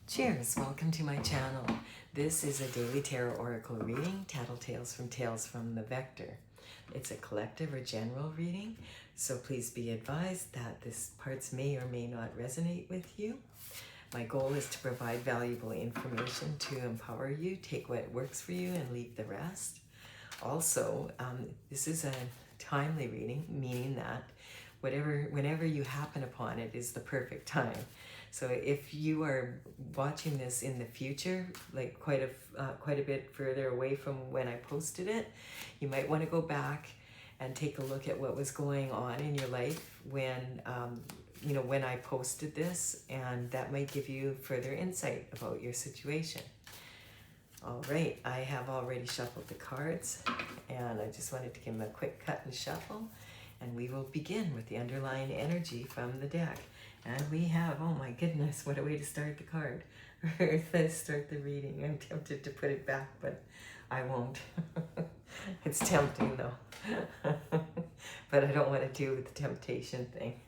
Cheers! Welcome to my channel. This is a daily tarot oracle reading, Tattletales from Tales from the Vector. It's a collective or general reading, so please be advised that this parts may or may not resonate with you. My goal is to provide valuable information to empower you, take what works for you and leave the rest. Also, this is a timely reading, meaning that whenever you happen upon it is the perfect time. So if you are watching this in the future, like quite a bit further away from when I posted it, you might want to go back and take a look at what was going on in your life when when I posted this, and that might give you further insight about your situation. All right, I have already shuffled the cards, and I just wanted to give them a quick cut and shuffle, and we will begin with the underlying energy from the deck. And we have, oh my goodness, what a way to start the card. Let's start the reading. I'm tempted to put it back, but I won't. It's tempting though. But I don't want to do the temptation thing.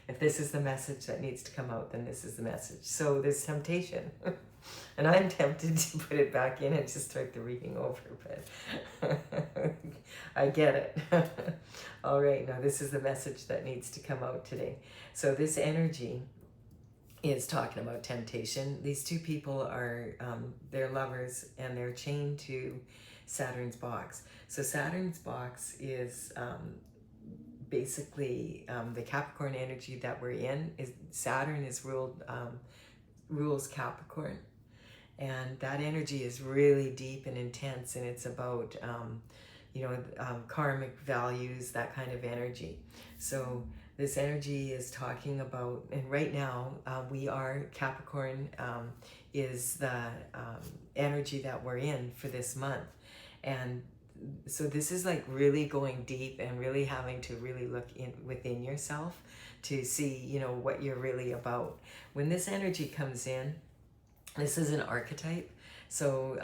If this is the message that needs to come out, then this is the message. So there's temptation. And I'm tempted to put it back in and just start the reading over, but I get it. All right, now this is the message that needs to come out today. So this energy is talking about temptation. These two people are, they're lovers, and they're chained to Saturn's box. So Saturn's box is basically the Capricorn energy that we're in. Saturn is rules Capricorn. And that energy is really deep and intense, and it's about, karmic values, that kind of energy. So this energy is talking about, and right now we are, Capricorn is the energy that we're in for this month. And so this is like really going deep and really having to really look within yourself to see, what you're really about. When this energy comes in, this is an archetype, so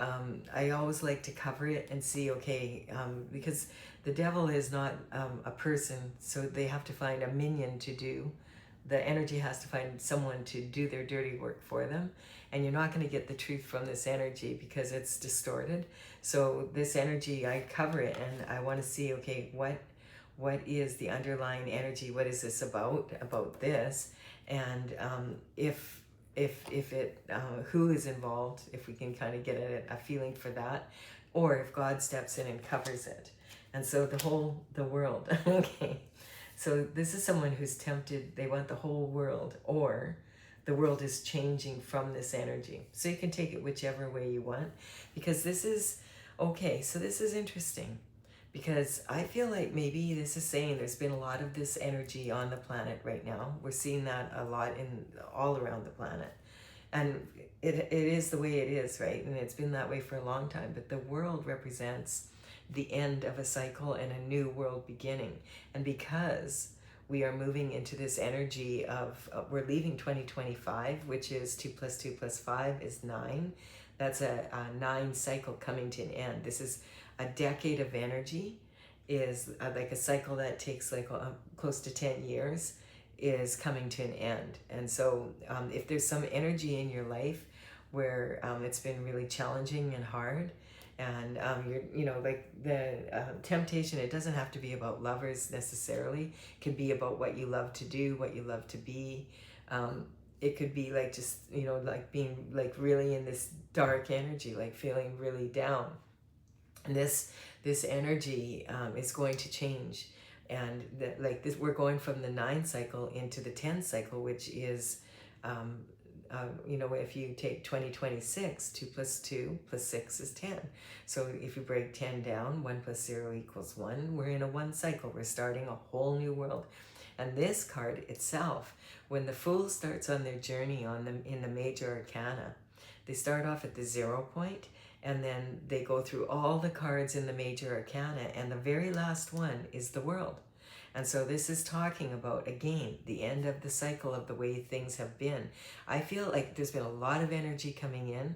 I always like to cover it and see, okay, because the devil is not a person, so they have to find a minion to do. The energy has to find someone to do their dirty work for them, and you're not going to get the truth from this energy because it's distorted. So this energy, I cover it, and I want to see, okay, what is the underlying energy? What is this about this? And if it who is involved, if we can kind of get a feeling for that, or if God steps in and covers it. And so the world. Okay, so this is someone who's tempted, they want the whole world, or the world is changing from this energy. So you can take it whichever way you want, because this is okay. So this is interesting, because I feel like maybe this is saying there's been a lot of this energy on the planet right now. We're seeing that a lot all around the planet. And it is the way it is, right? And it's been that way for a long time. But the world represents the end of a cycle and a new world beginning. And because we are moving into this energy of, we're leaving 2025, which is 2 + 2 + 5 is 9. That's a 9 cycle coming to an end. This is a decade of energy, is like a cycle that takes like close to 10 years is coming to an end. And so if there's some energy in your life where it's been really challenging and hard, and you're like the temptation, it doesn't have to be about lovers necessarily. It could be about what you love to do, what you love to be. It could be like just like being like really in this dark energy, like feeling really down. And this energy is going to change, and we're going from the 9 cycle into the 10 cycle, which is if you take 2026, 2 + 2 + 6 is 10. So if you break 10 down, 1 + 0 = 1. We're in a 1 cycle. We're starting a whole new world. And this card itself, when the Fool starts on their journey in the major arcana, they start off at the 0 point, and then they go through all the cards in the major arcana, and the very last one is the World. And so this is talking about, again, the end of the cycle of the way things have been. I feel like there's been a lot of energy coming in,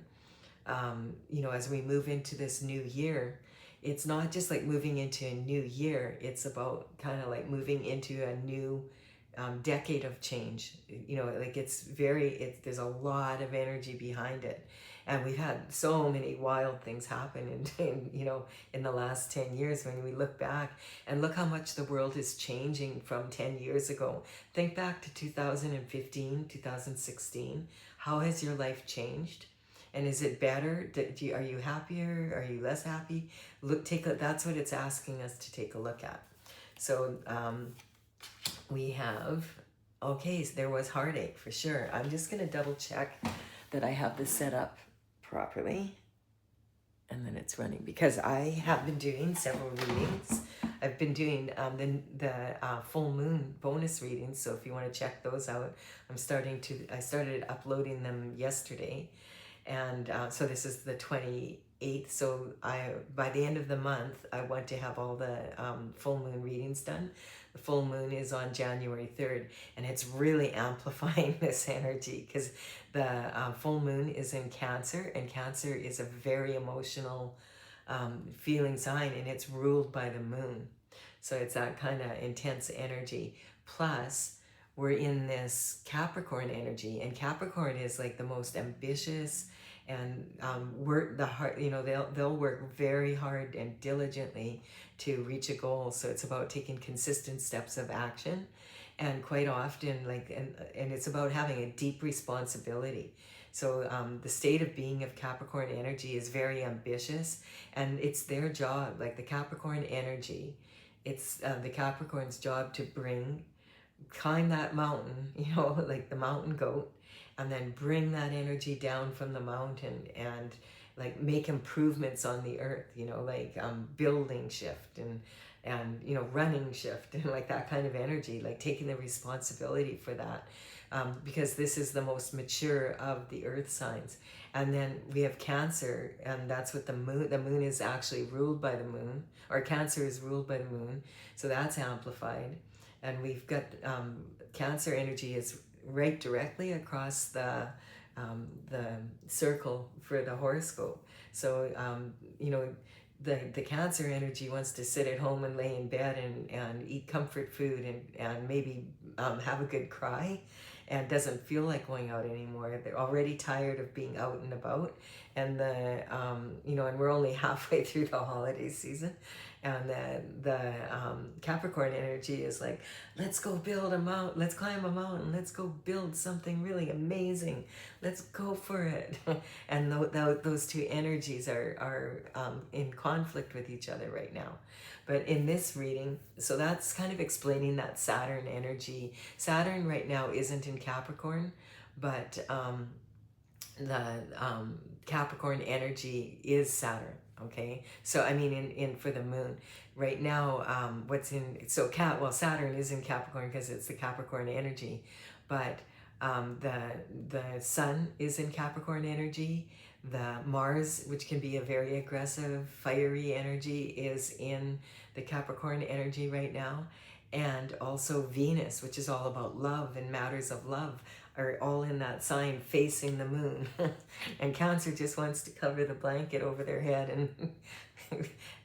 as we move into this new year. It's not just like moving into a new year. It's about kind of like moving into a new decade of change. You know, like there's a lot of energy behind it. And we've had so many wild things happen in the last 10 years when we look back and look how much the world is changing from 10 years ago. Think back to 2015, 2016. How has your life changed? And is it better? Are you happier? Are you less happy? That's what it's asking us to take a look at. So we have, okay, so there was heartache for sure. I'm just going to double check that I have this set up properly, and then it's running, because I have been doing several readings. I've been doing the full moon bonus readings, so if you want to check those out, I started uploading them yesterday, and so this is the 28th, so by the end of the month I want to have all the full moon readings done. The full moon is on January 3rd, and it's really amplifying this energy, because the full moon is in Cancer, and Cancer is a very emotional feeling sign, and it's ruled by the moon. So it's that kind of intense energy. Plus, we're in this Capricorn energy, and Capricorn is like the most ambitious and work the hard. You know, they'll work very hard and diligently to reach a goal. So it's about taking consistent steps of action, and quite often and it's about having a deep responsibility. So the state of being of Capricorn energy is very ambitious, and it's their job, like the Capricorn energy, it's the Capricorn's job to climb that mountain, like the mountain goat, and then bring that energy down from the mountain and like make improvements on the earth, building shift and running shift, and like that kind of energy, like taking the responsibility for that, because this is the most mature of the earth signs. And then we have Cancer, and that's what the moon is actually ruled by the moon, or Cancer is ruled by the moon, so that's amplified. And we've got Cancer energy is right directly across the circle for the horoscope. So the Cancer energy wants to sit at home and lay in bed and eat comfort food and maybe have a good cry, and doesn't feel like going out anymore. They're already tired of being out and about, and and we're only halfway through the holiday season. And the Capricorn energy is like, let's go build a mountain, let's climb a mountain, let's go build something really amazing, let's go for it. And those two energies are in conflict with each other right now. But in this reading, so that's kind of explaining that Saturn energy. Saturn right now isn't in Capricorn, but the Capricorn energy is Saturn. Okay, so I mean, in for the moon right now, Saturn is in Capricorn because it's the Capricorn energy, but the Sun is in Capricorn energy. The Mars, which can be a very aggressive, fiery energy, is in the Capricorn energy right now, and also Venus, which is all about love and matters of love, are all in that sign facing the moon. And Cancer just wants to cover the blanket over their head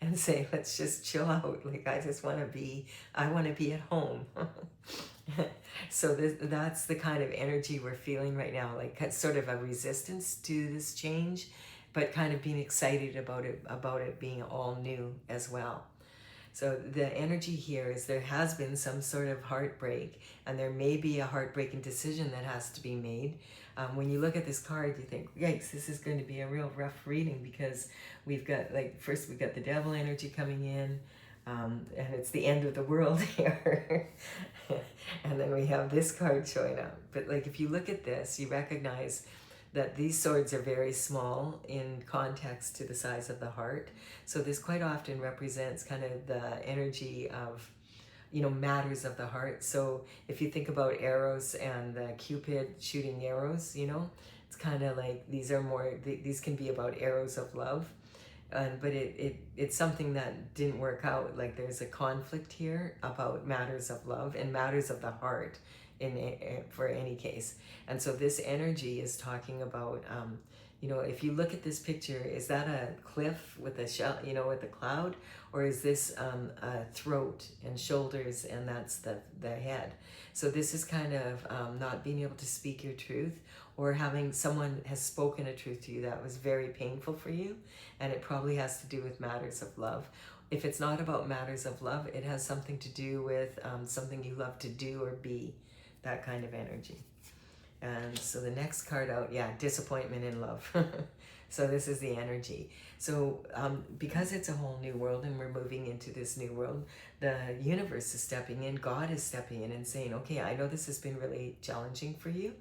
and say, let's just chill out. Like, I want to be at home. So that's the kind of energy we're feeling right now, like sort of a resistance to this change, but kind of being excited about it being all new as well. So the energy here is there has been some sort of heartbreak, and there may be a heartbreaking decision that has to be made. When you look at this card, you think, yikes, this is going to be a real rough reading, because we've got first we've got the devil energy coming in, and it's the end of the world here. And then we have this card showing up. But if you look at this, you recognize that these swords are very small in context to the size of the heart. So this quite often represents kind of the energy of, matters of the heart. So if you think about arrows and the Cupid shooting arrows, it's kind of like these can be about arrows of love. But it's something that didn't work out. Like, there's a conflict here about matters of love and matters of the heart for any case. And so this energy is talking about You know, if you look at this picture, is that a cliff with a shell, you know, with a cloud, or is this a throat and shoulders, and that's the head? So this is kind of not being able to speak your truth, or having someone has spoken a truth to you that was very painful for you, and it probably has to do with matters of love. If it's not about matters of love, it has something to do with something you love to do or be, that kind of energy. And so the next card out, yeah, disappointment in love. So this is the energy. So because it's a whole new world and we're moving into this new world, the universe is stepping in, God is stepping in and saying, okay, I know this has been really challenging for you.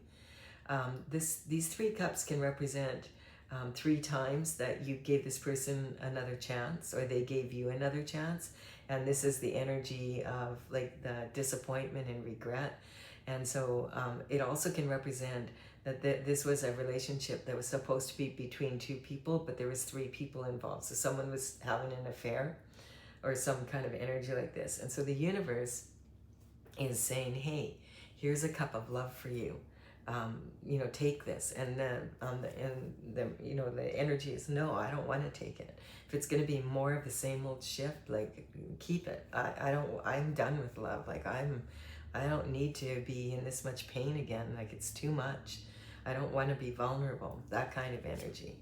These 3 cups can represent 3 times that you gave this person another chance, or they gave you another chance. And this is the energy of like the disappointment and regret. And so it also can represent that this was a relationship that was supposed to be between 2 people, but there was 3 people involved. So someone was having an affair or some kind of energy like this. And so the universe is saying, hey, here's a cup of love for you. You know, take this. And the energy is, no, I don't want to take it. If it's going to be more of the same old shift, like, keep it. I'm done with love. Like, I don't need to be in this much pain again. Like, it's too much. I don't want to be vulnerable. That kind of energy.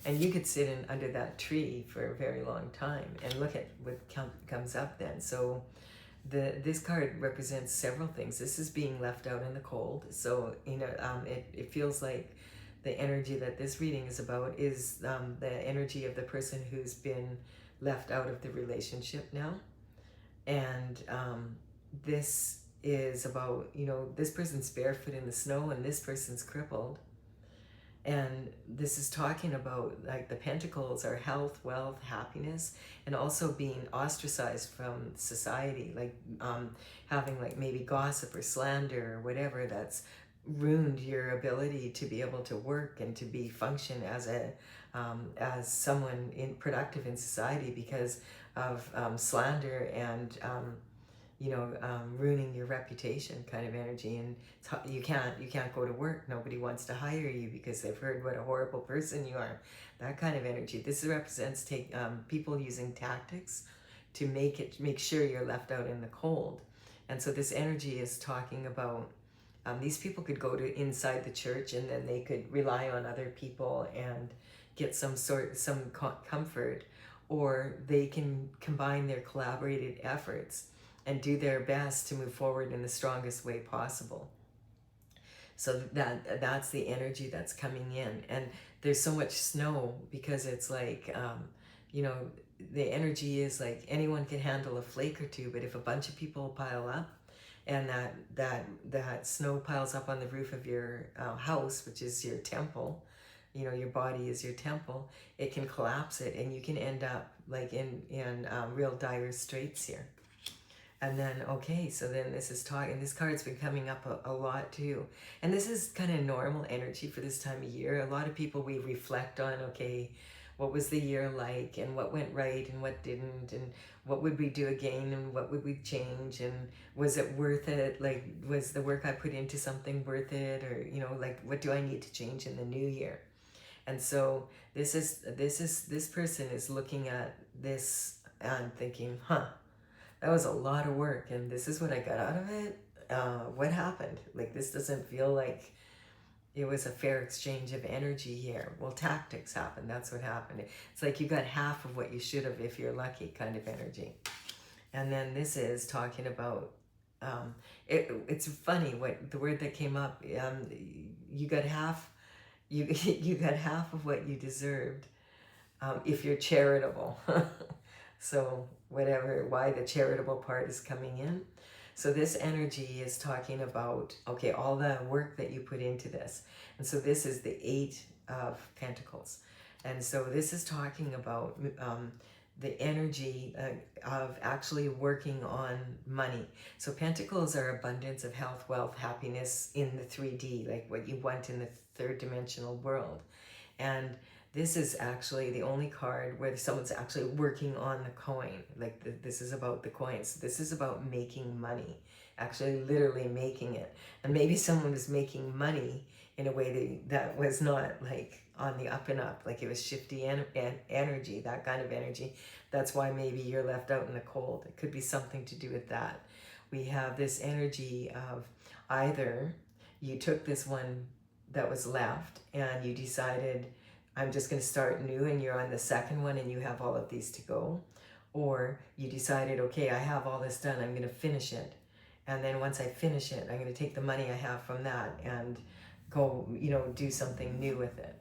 And you could sit under that tree for a very long time and look at what comes up then. So this card represents several things. This is being left out in the cold. So, you know, it feels like the energy that this reading is about is the energy of the person who's been left out of the relationship now. And this is about, you know, this person's barefoot in the snow and this person's crippled. And this is talking about, like, the pentacles are health, wealth, happiness, and also being ostracized from society, like having like maybe gossip or slander or whatever that's ruined your ability to be able to work and to be function as someone productive in society because of slander and ruining your reputation kind of energy. And you can't go to work. Nobody wants to hire you because they've heard what a horrible person you are. That kind of energy. This represents people using tactics to make sure you're left out in the cold. And so this energy is talking about these people could go to inside the church and then they could rely on other people and get some comfort, or they can combine their collaborated efforts and do their best to move forward in the strongest way possible. So that's the energy that's coming in. And there's so much snow because it's like, the energy is like anyone can handle a flake or two, but if a bunch of people pile up and that snow piles up on the roof of your house, which is your temple, your body is your temple, it can collapse it and you can end up like in real dire straits here. And then, okay, so then this is talking, this card's been coming up a lot too. And this is kind of normal energy for this time of year. A lot of people, we reflect on, okay, what was the year like and what went right and what didn't and what would we do again and what would we change and was it worth it? Like, was the work I put into something worth it? Or, like, what do I need to change in the new year? And so this person is looking at this and thinking, that was a lot of work and this is what I got out of it. What happened? Like, this doesn't feel like it was a fair exchange of energy here. Well, tactics happened. That's what happened. It's like you got half of what you should have if you're lucky kind of energy. And then this is talking about, it's funny what the word that came up, you got half, you got half of what you deserved if you're charitable. So why the charitable part is coming in. So this energy is talking about, okay, all the work that you put into this. And so this is the 8 of Pentacles. And so this is talking about the energy of actually working on money. So Pentacles are abundance of health, wealth, happiness in the 3D, like what you want in the 3rd dimensional world. And this is actually the only card where someone's actually working on the coin. Like this is about the coins. This is about making money, actually literally making it. And maybe someone is making money in a way that was not like on the up and up, like it was shifty energy, that kind of energy. That's why maybe you're left out in the cold. It could be something to do with that. We have this energy of either you took this one that was left and you decided, I'm just going to start new, and you're on the second one and you have all of these to go. Or you decided, okay, I have all this done, I'm going to finish it. And then once I finish it, I'm going to take the money I have from that and go, do something new with it.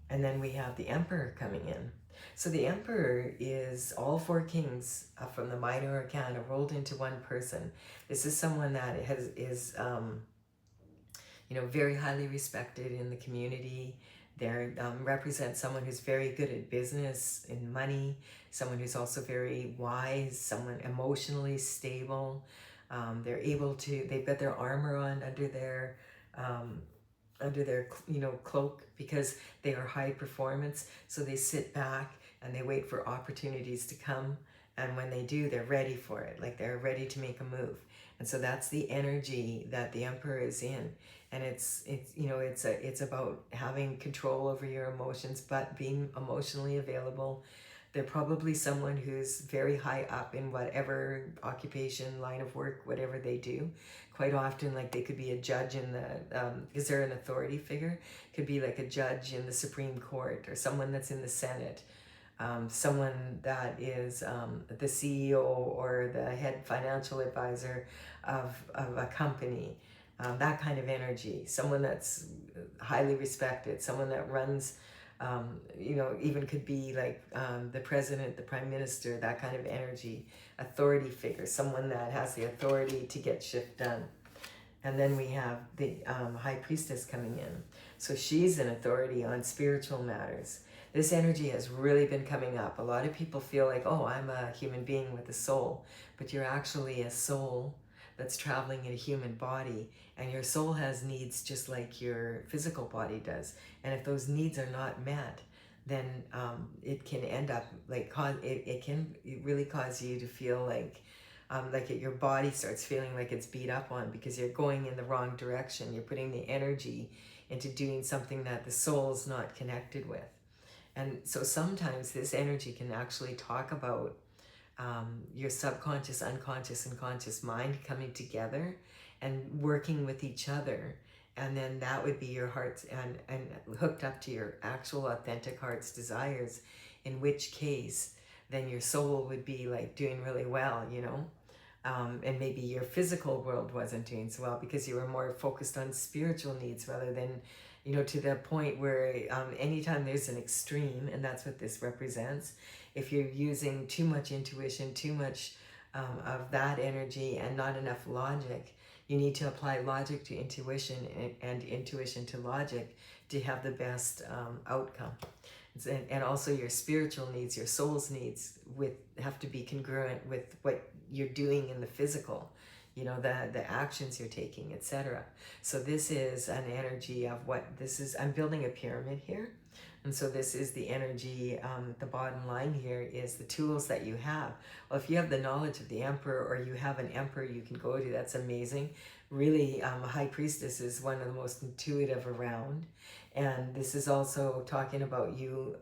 And then we have the Emperor coming in. So the Emperor is all four kings from the minor arcana rolled into one person. This is someone that is very highly respected in the community. They represent someone who's very good at business and money, someone who's also very wise, someone emotionally stable. They've got their armor on under their cloak, because they are high performance. So they sit back and they wait for opportunities to come. And when they do, they're ready for it. Like they're ready to make a move. And so that's the energy that the Emperor is in. And it's about having control over your emotions, but being emotionally available. They're probably someone who's very high up in whatever occupation, line of work, whatever they do. Quite often, like they could be a judge in the, is there an authority figure? Could be like a judge in the Supreme Court, or someone that's in the Senate. Someone that is the CEO or the head financial advisor of a company. That kind of energy. Someone that's highly respected. Someone that runs, even could be like the president, the prime minister, that kind of energy. Authority figure. Someone that has the authority to get shit done. And then we have the High Priestess coming in. So she's an authority on spiritual matters. This energy has really been coming up. A lot of people feel like, oh, I'm a human being with a soul. But you're actually a soul that's traveling in a human body. And your soul has needs just like your physical body does. And if those needs are not met, then it can end up like, it can really cause you to feel like your body starts feeling like it's beat up on, because you're going in the wrong direction. You're putting the energy into doing something that the soul's not connected with. And so sometimes this energy can actually talk about your subconscious, unconscious, and conscious mind coming together and working with each other. And then that would be your heart's and hooked up to your actual authentic heart's desires, in which case then your soul would be like doing really well, and maybe your physical world wasn't doing so well because you were more focused on spiritual needs rather than, to the point where anytime there's an extreme, and that's what this represents, if you're using too much intuition, too much of that energy and not enough logic, you need to apply logic to intuition and intuition to logic to have the best outcome. And also your spiritual needs, your soul's needs have to be congruent with what you're doing in the physical, the actions you're taking, etc. So this is an energy of what this is. I'm building a pyramid here. And so this is the energy, the bottom line here is the tools that you have. Well, if you have the knowledge of the Emperor, or you have an Emperor you can go to, that's amazing. Really, a High Priestess is one of the most intuitive around. And this is also talking about you,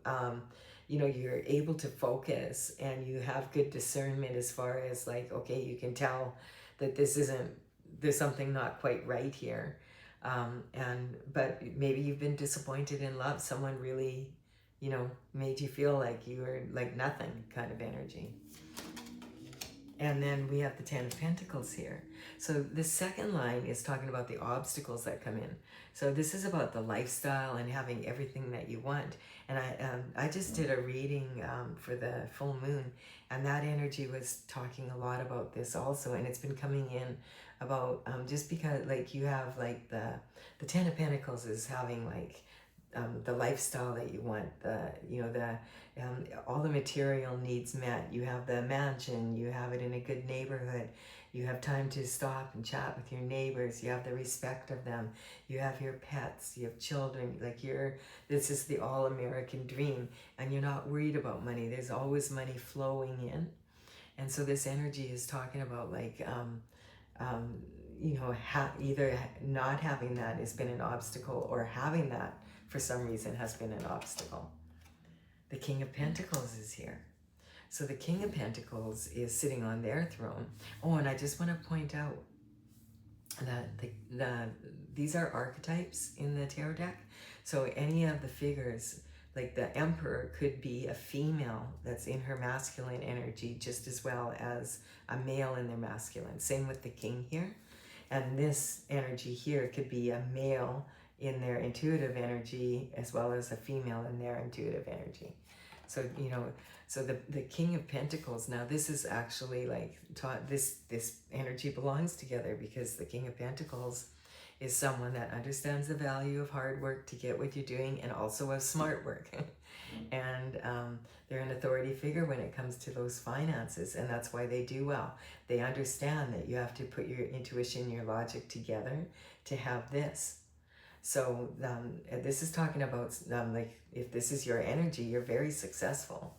you're able to focus and you have good discernment as far as like, okay, you can tell that there's something not quite right here. But maybe you've been disappointed in love. Someone really, made you feel like you were like nothing kind of energy. And then we have the Ten of Pentacles here. So the second line is talking about the obstacles that come in. So this is about the lifestyle and having everything that you want. And I just did a reading for the full moon, and that energy was talking a lot about this also. And it's been coming in about just because like you have like the Ten of Pentacles is having like the lifestyle that you want, all the material needs met. You have the mansion, you have it in a good neighborhood, you have time to stop and chat with your neighbors, you have the respect of them, you have your pets, you have children, like this is the all-American dream, and you're not worried about money. There's always money flowing in. And so this energy is talking about like either not having that has been an obstacle, or having that for some reason has been an obstacle. The King of Pentacles is here. So the King of Pentacles is sitting on their throne. Oh, and I just want to point out that these are archetypes in the tarot deck. So any of the figures, like the Emperor, could be a female that's in her masculine energy just as well as a male in their masculine. Same with the King here. And this energy here could be a male in their intuitive energy as well as a female in their intuitive energy. So, so the King of Pentacles, now this is actually like this energy belongs together, because the King of Pentacles is someone that understands the value of hard work to get what you're doing, and also of smart work. And they're an authority figure when it comes to those finances, and that's why they do well. They understand that you have to put your intuition, your logic together to have this. So this is talking about like, if this is your energy, you're very successful.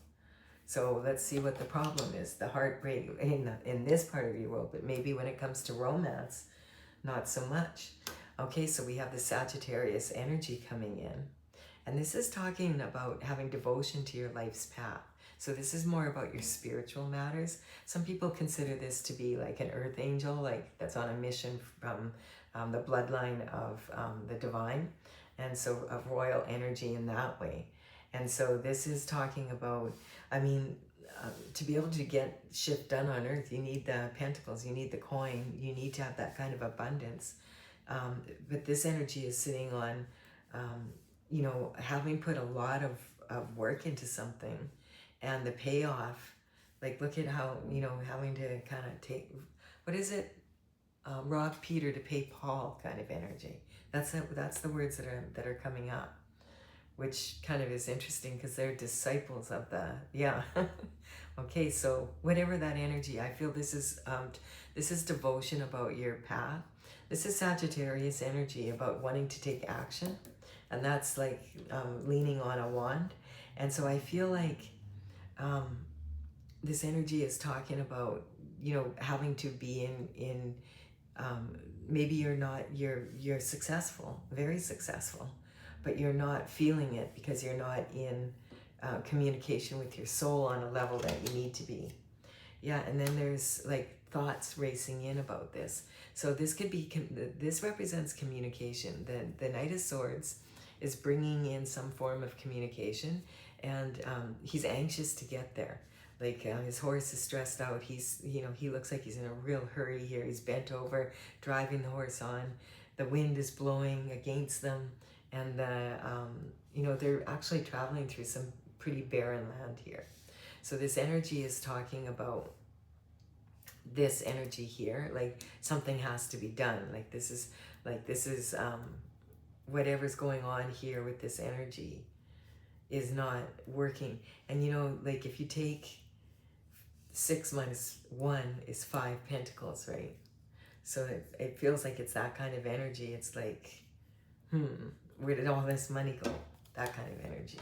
So let's see what the problem is. The heartbreak in this part of your world, but maybe when it comes to romance, not so much. Okay, so we have the Sagittarius energy coming in. And this is talking about having devotion to your life's path. So this is more about your spiritual matters. Some people consider this to be like an earth angel, like that's on a mission from the bloodline of the divine. And so of royal energy in that way. And so this is talking about, to be able to get shit done on earth, you need the pentacles, you need the coin, you need to have that kind of abundance. But this energy is sitting on, having put a lot of work into something, and the payoff, like look at how, having to kind of take, what is it? Rob Peter to pay Paul kind of energy. That's the words that are coming up, which kind of is interesting because they're disciples of the, yeah. Okay, so whatever that energy, I feel this is devotion about your path. This is Sagittarius energy about wanting to take action, and that's like leaning on a wand. And so I feel like this energy is talking about, having to be in maybe you're successful, very successful, but you're not feeling it because you're not in communication with your soul on a level that you need to be. Yeah, and then there's like thoughts racing in about this. So this could be, this represents communication. The Knight of Swords is bringing in some form of communication, and he's anxious to get there. Like his horse is stressed out. He's, he looks like he's in a real hurry here. He's bent over, driving the horse on. The wind is blowing against them, and they're actually traveling through some pretty barren land here. So this energy is talking about this energy here, like something has to be done. Like this is whatever's going on here with this energy is not working. And like if you take 6 minus 1 is 5 pentacles, right? So it feels like it's that kind of energy. It's like, where did all this money go? That kind of energy.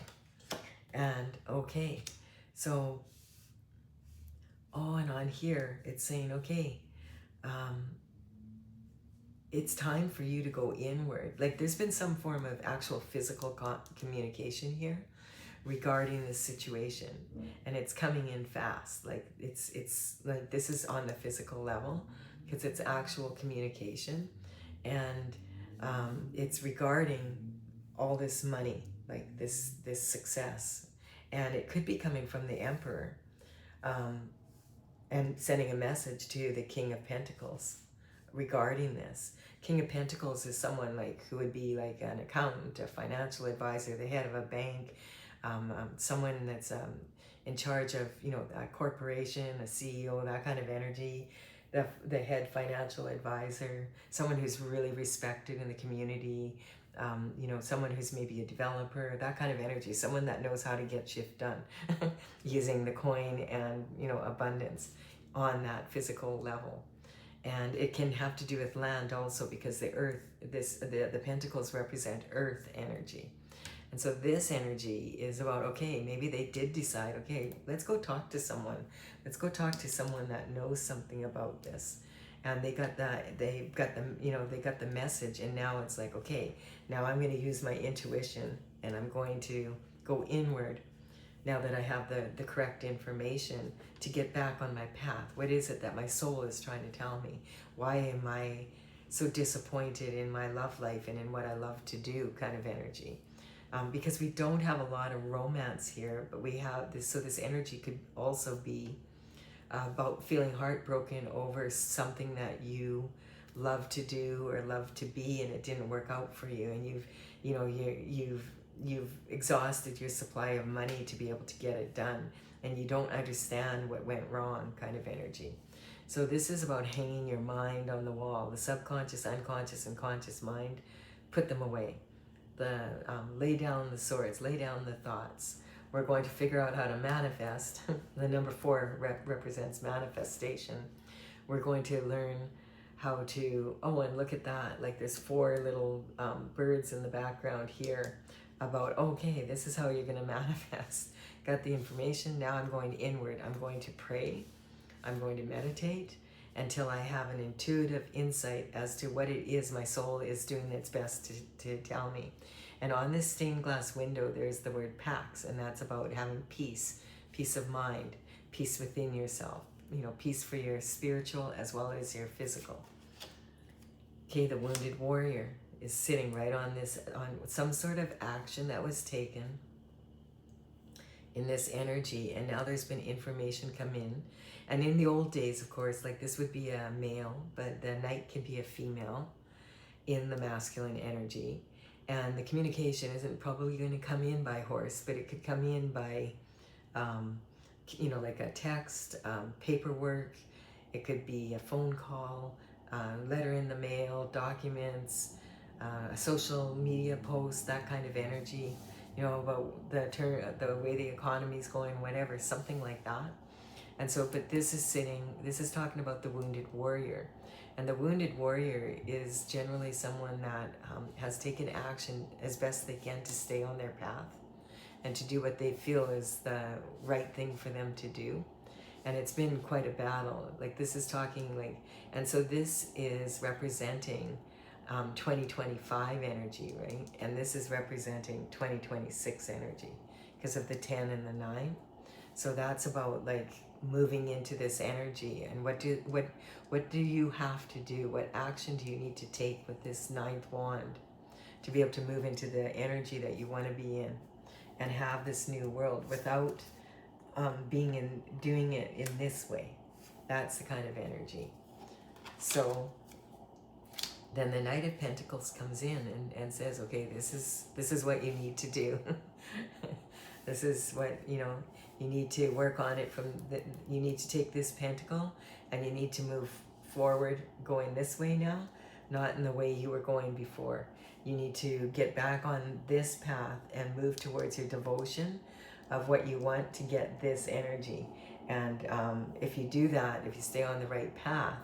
And okay, so, and on here, it's saying, okay, it's time for you to go inward. Like there's been some form of actual physical communication here regarding this situation, and it's coming in fast. Like it's like this is on the physical level because it's actual communication, and it's regarding all this money, like this success, and it could be coming from the Emperor, and sending a message to the King of Pentacles regarding this. King of Pentacles is someone like who would be like an accountant, a financial advisor, the head of a bank, someone that's in charge of a corporation, a CEO, that kind of energy. The head financial advisor, someone who's really respected in the community, someone who's maybe a developer, that kind of energy, someone that knows how to get shit done using the coin and abundance on that physical level. And it can have to do with land also, because the earth, the pentacles represent earth energy. And so this energy is about, okay, maybe they did decide, okay, let's go talk to someone. Let's go talk to someone that knows something about this. and they got the message, and now it's like, okay, now I'm going to use my intuition, and I'm going to go inward now that I have the correct information to get back on my path. What is it that my soul is trying to tell me? Why am I so disappointed in my love life and in what I love to do, kind of energy? Because we don't have a lot of romance here, but we have this, so this energy could also be about feeling heartbroken over something that you love to do or love to be, and it didn't work out for you, and you've exhausted your supply of money to be able to get it done, and you don't understand what went wrong, kind of energy. So this is about hanging your mind on the wall. The subconscious, unconscious, and conscious mind, put them away. Lay down the swords, lay down the thoughts. We're going to figure out how to manifest. The number 4 represents manifestation. We're going to learn how to, oh, and look at that, like there's 4 little birds in the background here about, okay, this is how you're going to manifest. Got the information, now I'm going inward. I'm going to pray, I'm going to meditate until I have an intuitive insight as to what it is my soul is doing its best to tell me. And on this stained glass window, there's the word Pax, and that's about having peace, peace of mind, peace within yourself, peace for your spiritual as well as your physical. Okay, the wounded warrior is sitting right on some sort of action that was taken in this energy, and now there's been information come in. And in the old days, of course, like this would be a male, but the knight can be a female in the masculine energy. And the communication isn't probably going to come in by horse, but it could come in by, like a text, paperwork. It could be a phone call, letter in the mail, documents, a social media post, that kind of energy, about the way the economy's going, whatever, something like that. And so, but this is talking about the wounded warrior. And the wounded warrior is generally someone that has taken action as best they can to stay on their path and to do what they feel is the right thing for them to do. And it's been quite a battle. Like this is talking like, and so this is representing 2025 energy, right? And this is representing 2026 energy because of the 10 and the 9. So that's about like moving into this energy, and what do you have to do? What action do you need to take with this 9th wand to be able to move into the energy that you want to be in and have this new world without doing it in this way? That's the kind of energy. So then the Knight of Pentacles comes in and says, okay, this is what you need to do. This is what, you need to work on it you need to take this pentacle and you need to move forward going this way now, not in the way you were going before. You need to get back on this path and move towards your devotion of what you want to get this energy. And if you do that, if you stay on the right path,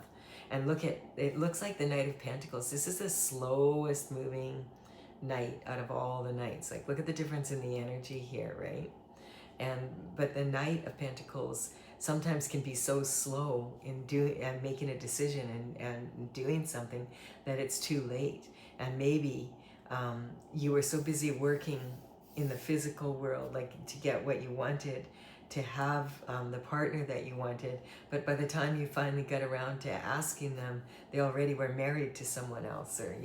and it looks like the Knight of Pentacles, this is the slowest moving knight out of all the knights. Like, look at the difference in the energy here, right? But the Knight of Pentacles sometimes can be so slow in making a decision and doing something that it's too late. And maybe you were so busy working in the physical world, like to get what you wanted, to have the partner that you wanted, but by the time you finally got around to asking them, they already were married to someone else, or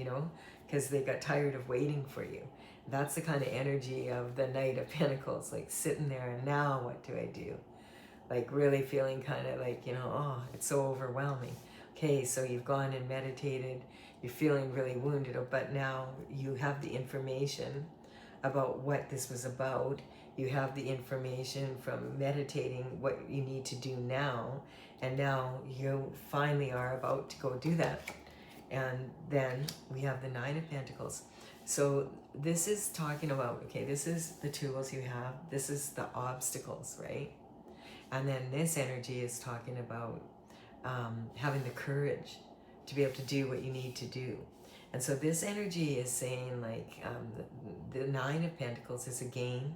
because they got tired of waiting for you. That's the kind of energy of the Knight of Pentacles, like sitting there and now what do I do? Like really feeling kind of like, oh, it's so overwhelming. Okay, so you've gone and meditated, you're feeling really wounded, but now you have the information about what this was about. You have the information from meditating what you need to do now, and now you finally are about to go do that. And then we have the Nine of Pentacles. So this is talking about, okay, this is the tools you have, this is the obstacles, right? And then this energy is talking about having the courage to be able to do what you need to do. And so this energy is saying like the Nine of Pentacles is again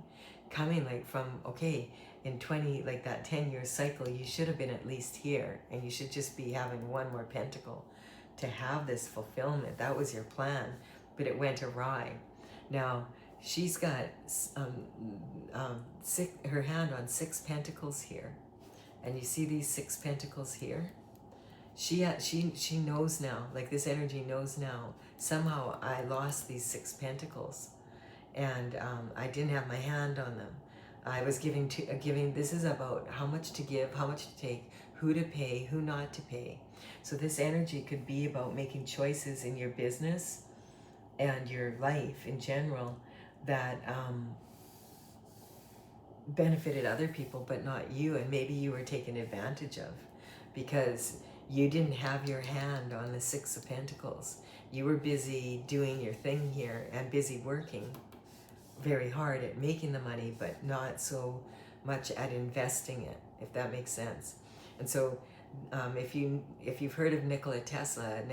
coming like from, okay, in 20, like that 10-year cycle, you should have been at least here, and you should just be having one more pentacle to have this fulfillment. That was your plan, but it went awry. Now, she's got her hand on 6 pentacles here. And you see these 6 pentacles here? She knows now, like this energy knows now, somehow I lost these 6 pentacles. And I didn't have my hand on them. I was giving, this is about how much to give, how much to take, who to pay, who not to pay. So this energy could be about making choices in your business and your life in general that benefited other people but not you, and maybe you were taken advantage of because you didn't have your hand on the 6 of Pentacles. You were busy doing your thing here and busy working very hard at making the money, but not so much at investing it, if that makes sense. And so if you've heard of Nikola Tesla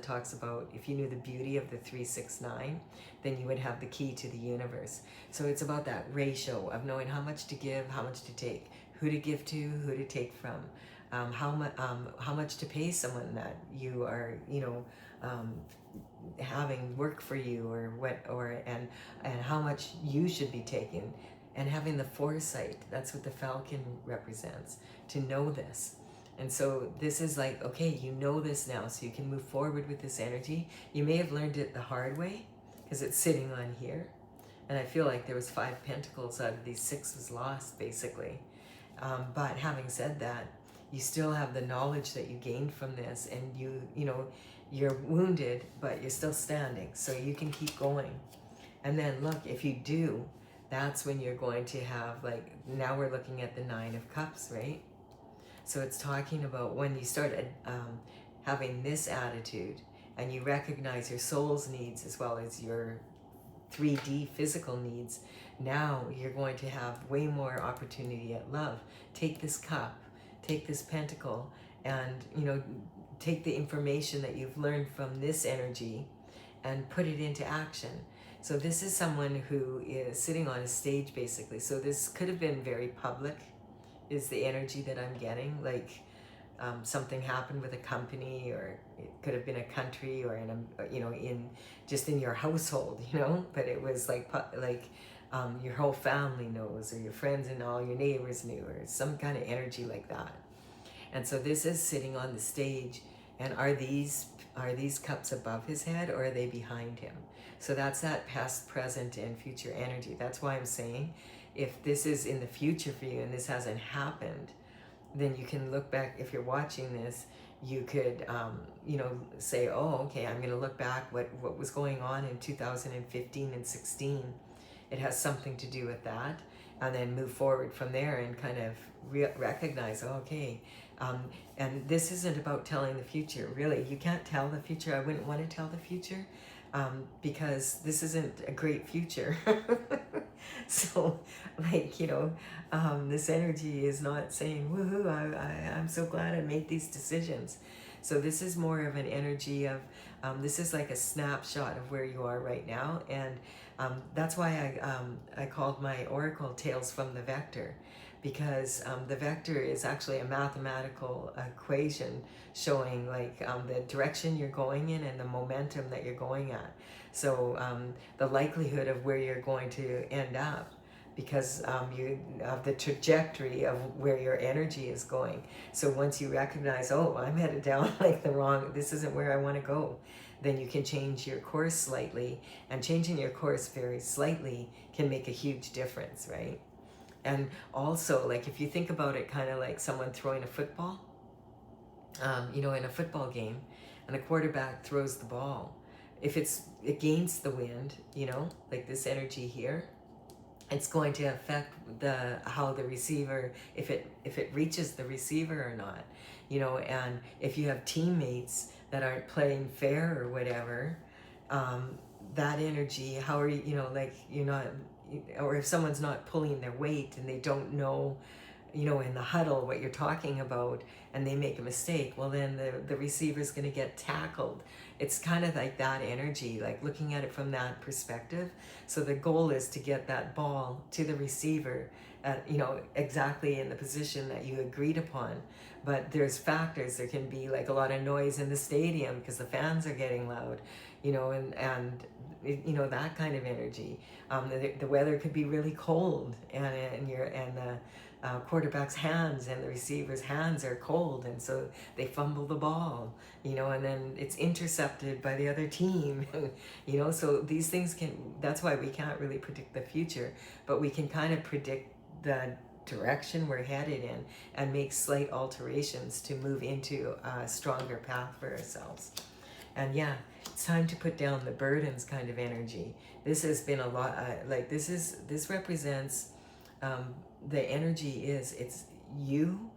talks about if you knew the beauty of the 369, then you would have the key to the universe. So it's about that ratio of knowing how much to give, how much to take, who to give to, who to take from, how much to pay someone that you are, having work for you, and how much you should be taking, and having the foresight. That's what the falcon represents, to know this. And so this is like, okay, you know this now, so you can move forward with this energy. You may have learned it the hard way because it's sitting on here, and I feel like there was 5 pentacles out of these 6 was lost basically. But having said that, you still have the knowledge that you gained from this, and you're wounded, but you're still standing, so you can keep going. And then look, if you do, that's when you're going to have, like, now we're looking at the 9 of Cups, right? So it's talking about when you start having this attitude and you recognize your soul's needs as well as your 3D physical needs, now you're going to have way more opportunity at love. Take this cup, take this pentacle, and take the information that you've learned from this energy and put it into action. So this is someone who is sitting on a stage basically. So this could have been very public, is the energy that I'm getting. Like something happened with a company, or it could have been a country, or in in your household, but it was like your whole family knows, or your friends and all your neighbors knew, or some kind of energy like that. And so this is sitting on the stage, and are these cups above his head, or are they behind him? So that's that past, present, and future energy. That's why I'm saying, if this is in the future for you and this hasn't happened, then you can look back. If you're watching this, you could say, oh, okay, I'm going to look back what was going on in 2015 and 16. It has something to do with that, and then move forward from there and kind of recognize, okay, and this isn't about telling the future. Really, you can't tell the future. I wouldn't want to tell the future because this isn't a great future. So, this energy is not saying, woohoo, I'm so glad I made these decisions. So this is more of an energy of, this is like a snapshot of where you are right now. And that's why I called my oracle Tales from the Vector, because the vector is actually a mathematical equation showing the direction you're going in and the momentum that you're going at. So the likelihood of where you're going to end up, because of the trajectory of where your energy is going. So once you recognize, oh, I'm headed down this isn't where I want to go, then you can change your course slightly, and changing your course very slightly can make a huge difference, right? And also, if you think about it, kind of like someone throwing a football, in a football game, and the quarterback throws the ball. If it's against the wind, like this energy here, it's going to affect how the receiver, if it reaches the receiver or not, and if you have teammates that aren't playing fair or whatever, that energy, how are you, you're not, or if someone's not pulling their weight and they don't know, in the huddle what you're talking about, and they make a mistake, well, then the receiver's going to get tackled. It's kind of like that energy, like looking at it from that perspective. So the goal is to get that ball to the receiver at, exactly in the position that you agreed upon. But there's factors. There can be like a lot of noise in the stadium because the fans are getting loud, and that kind of energy. The weather could be really cold, and the quarterback's hands and the receiver's hands are cold, and so they fumble the ball, and then it's intercepted by the other team. So these things that's why we can't really predict the future, but we can kind of predict the direction we're headed in and make slight alterations to move into a stronger path for ourselves. And yeah, it's time to put down the burdens kind of energy. This has been a lot, this represents, the energy it's you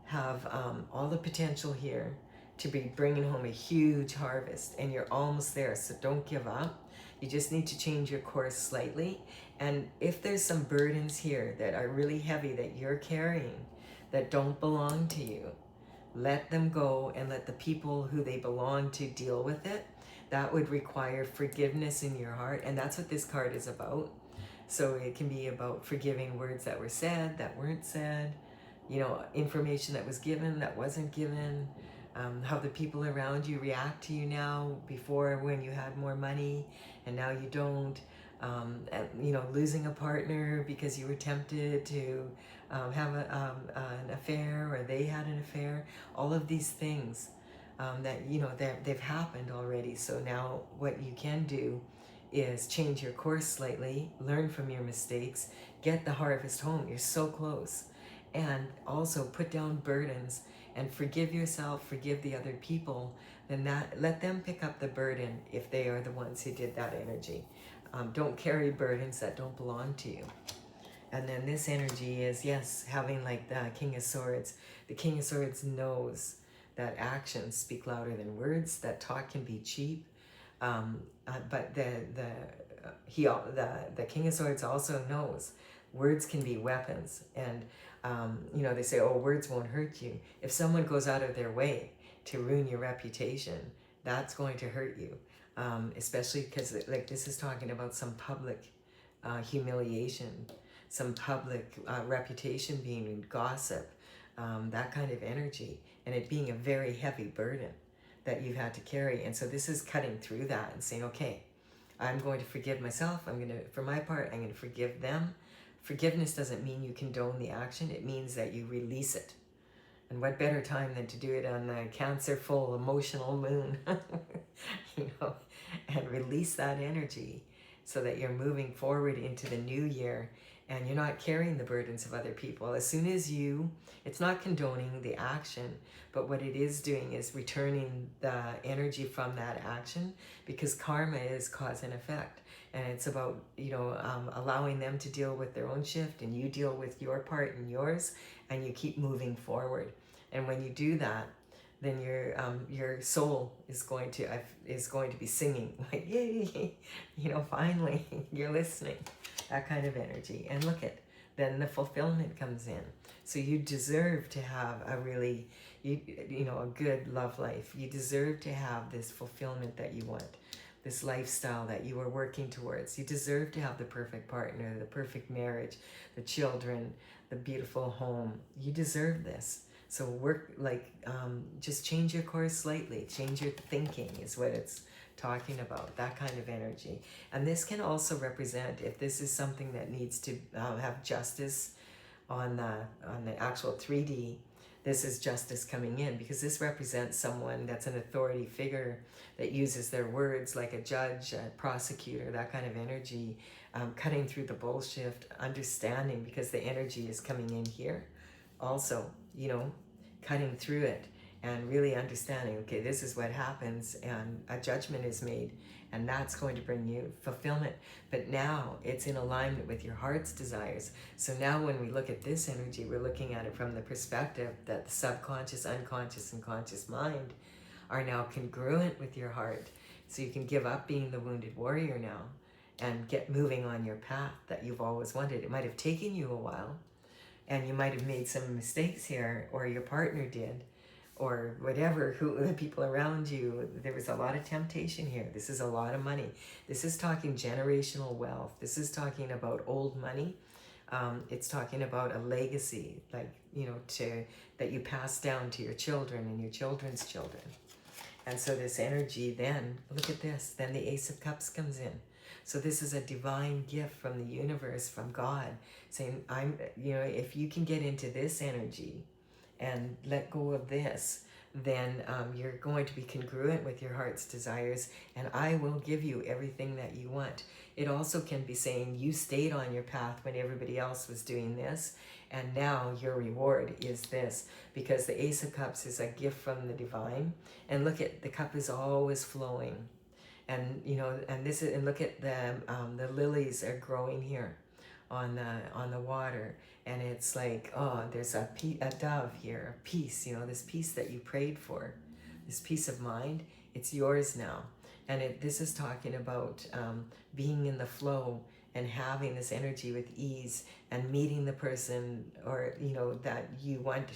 have all the potential here to be bringing home a huge harvest, and you're almost there, so don't give up. You just need to change your course slightly. And if there's some burdens here that are really heavy that you're carrying that don't belong to you, let them go and let the people who they belong to deal with it. That would require forgiveness in your heart, and that's what this card is about. So it can be about forgiving words that were said, that weren't said, information that was given, that wasn't given, how the people around you react to you now, before when you had more money and now you don't, losing a partner because you were tempted to have an affair, or they had an affair. All of these things that they've happened already. So now what you can do is change your course slightly, learn from your mistakes, get the harvest home. You're so close. And also put down burdens and forgive yourself, forgive the other people, then let them pick up the burden if they are the ones who did that energy. Don't carry burdens that don't belong to you. And then this energy is, yes, having like the King of Swords. The King of Swords knows that actions speak louder than words, that talk can be cheap. But the King of Swords also knows words can be weapons. And, they say, oh, words won't hurt you. If someone goes out of their way to ruin your reputation, that's going to hurt you. Especially because this is talking about some public humiliation, some public reputation being gossip, that kind of energy, and it being a very heavy burden that you've had to carry. And so this is cutting through that and saying, okay, I'm going to forgive myself. For my part, I'm going to forgive them. Forgiveness doesn't mean you condone the action. It means that you release it. And what better time than to do it on the Cancer-full emotional moon, and release that energy so that you're moving forward into the new year and you're not carrying the burdens of other people. As soon as it's not condoning the action, but what it is doing is returning the energy from that action, because karma is cause and effect. And it's about, allowing them to deal with their own shift, and you deal with your part and yours, and you keep moving forward. And when you do that, then your soul is going to be singing like, yay, finally you're listening, that kind of energy. And then the fulfillment comes in. So you deserve to have a really, a good love life. You deserve to have this fulfillment that you want, this lifestyle that you are working towards. You deserve to have the perfect partner, the perfect marriage, the children, the beautiful home. You deserve this. So just change your course slightly. Change your thinking is what it's talking about, that kind of energy. And this can also represent, if this is something that needs to have justice on the actual 3D, this is justice coming in, because this represents someone that's an authority figure that uses their words, like a judge, a prosecutor, that kind of energy, cutting through the bullshit, understanding, because the energy is coming in here also, cutting through it and really understanding, okay, this is what happens, and a judgment is made, and that's going to bring you fulfillment. But now it's in alignment with your heart's desires. So now when we look at this energy, we're looking at it from the perspective that the subconscious, unconscious, and conscious mind are now congruent with your heart. So you can give up being the wounded warrior now and get moving on your path that you've always wanted. It might have taken you a while, and you might have made some mistakes here, or your partner did, or whatever, who the people around you. There was a lot of temptation here. This is a lot of money. This is talking generational wealth. This is talking about old money. It's talking about a legacy, like, you know, that you pass down to your children and your children's children. And so this energy, then look at this, then the Ace of Cups comes in. So this is a divine gift from the universe, from God, saying, you know, if you can get into this energy and let go of this, then you're going to be congruent with your heart's desires, and I will give you everything that you want. It also can be saying you stayed on your path when everybody else was doing this, and now your reward is this, because the Ace of Cups is a gift from the divine. And look at the cup is always flowing, and you know, and this is, and look at the lilies are growing here on the water, and it's like, oh, there's a dove here, a peace, you know, this peace that you prayed for, this peace of mind, it's yours now. And this is talking about being in the flow and having this energy with ease, and meeting the person, or you know, that you want,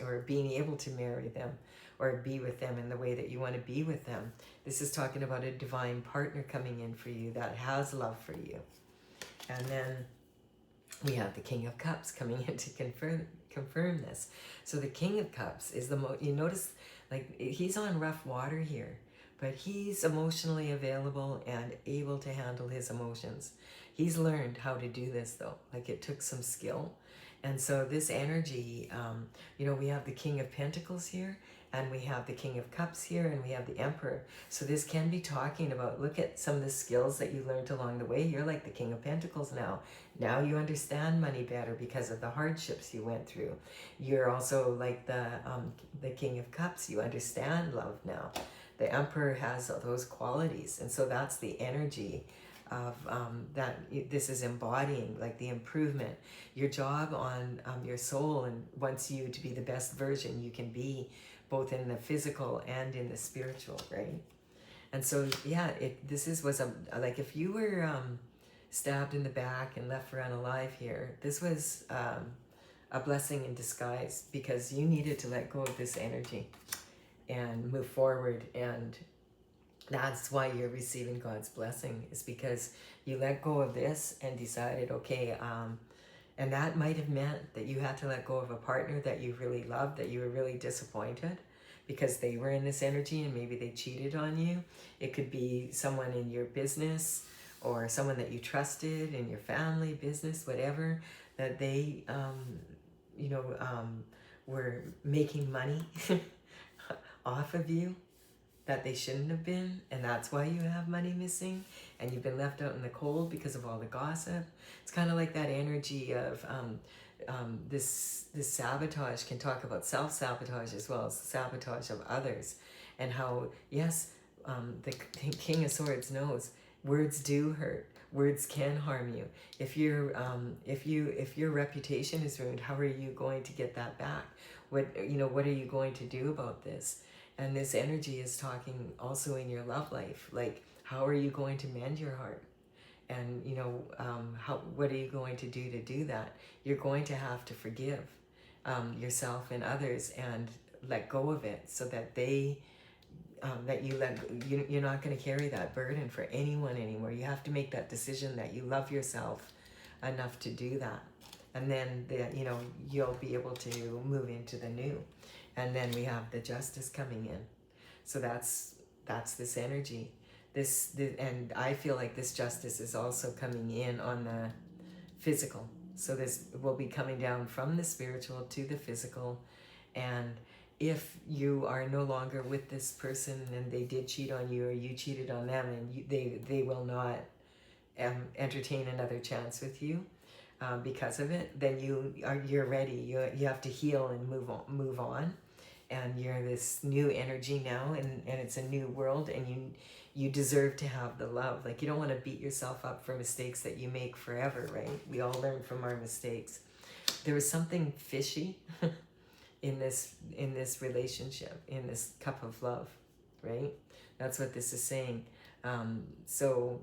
or being able to marry them or be with them in the way that you want to be with them. This is talking about a divine partner coming in for you that has love for you. And then we have the King of Cups coming in to confirm this. So the King of Cups is you notice, like, he's on rough water here, but he's emotionally available and able to handle his emotions. He's learned how to do this, though. Like, it took some skill. And so this energy, you know, we have the King of Pentacles here, and we have the King of Cups here, and we have the Emperor. So this can be talking about, look at some of the skills that you learned along the way. You're like the King of Pentacles now. Now you understand money better because of the hardships you went through. You're also like the King of Cups. You understand love now. The Emperor has those qualities, and so that's the energy of that this is embodying, like the improvement. Your job on your soul, and wants you to be the best version you can be, both in the physical and in the spiritual, right? And so, yeah, this was like, if you were stabbed in the back and left for unalive here, this was a blessing in disguise, because you needed to let go of this energy and move forward. And that's why you're receiving God's blessing, is because you let go of this and decided, okay, and that might have meant that you had to let go of a partner that you really loved, that you were really disappointed because they were in this energy and maybe they cheated on you. It could be someone in your business, or someone that you trusted in your family, business, whatever, that they, were making money off of you that they shouldn't have been, and that's why you have money missing, and you've been left out in the cold because of all the gossip. It's kind of like that energy of this sabotage can talk about self-sabotage as well as the sabotage of others, and how, yes, the King of Swords knows words do hurt. Words can harm you. If your reputation is ruined, how are you going to get that back? What are you going to do about this? And this energy is talking also in your love life, like, how are you going to mend your heart? And what are you going to do that? You're going to have to forgive yourself and others and let go of it, so that you're not going to carry that burden for anyone anymore. You have to make that decision that you love yourself enough to do that, and then you'll be able to move into the new. And then we have the Justice coming in. So that's this energy. And I feel like this Justice is also coming in on the physical. So this will be coming down from the spiritual to the physical. And if you are no longer with this person and they did cheat on you, or you cheated on them, and they will not entertain another chance with you because of it, then you're ready. You have to heal and move on. And you're this new energy now, and it's a new world, and you deserve to have the love. Like, you don't want to beat yourself up for mistakes that you make forever, right? We all learn from our mistakes. There was something fishy in this relationship, in this cup of love, right? That's what this is saying. So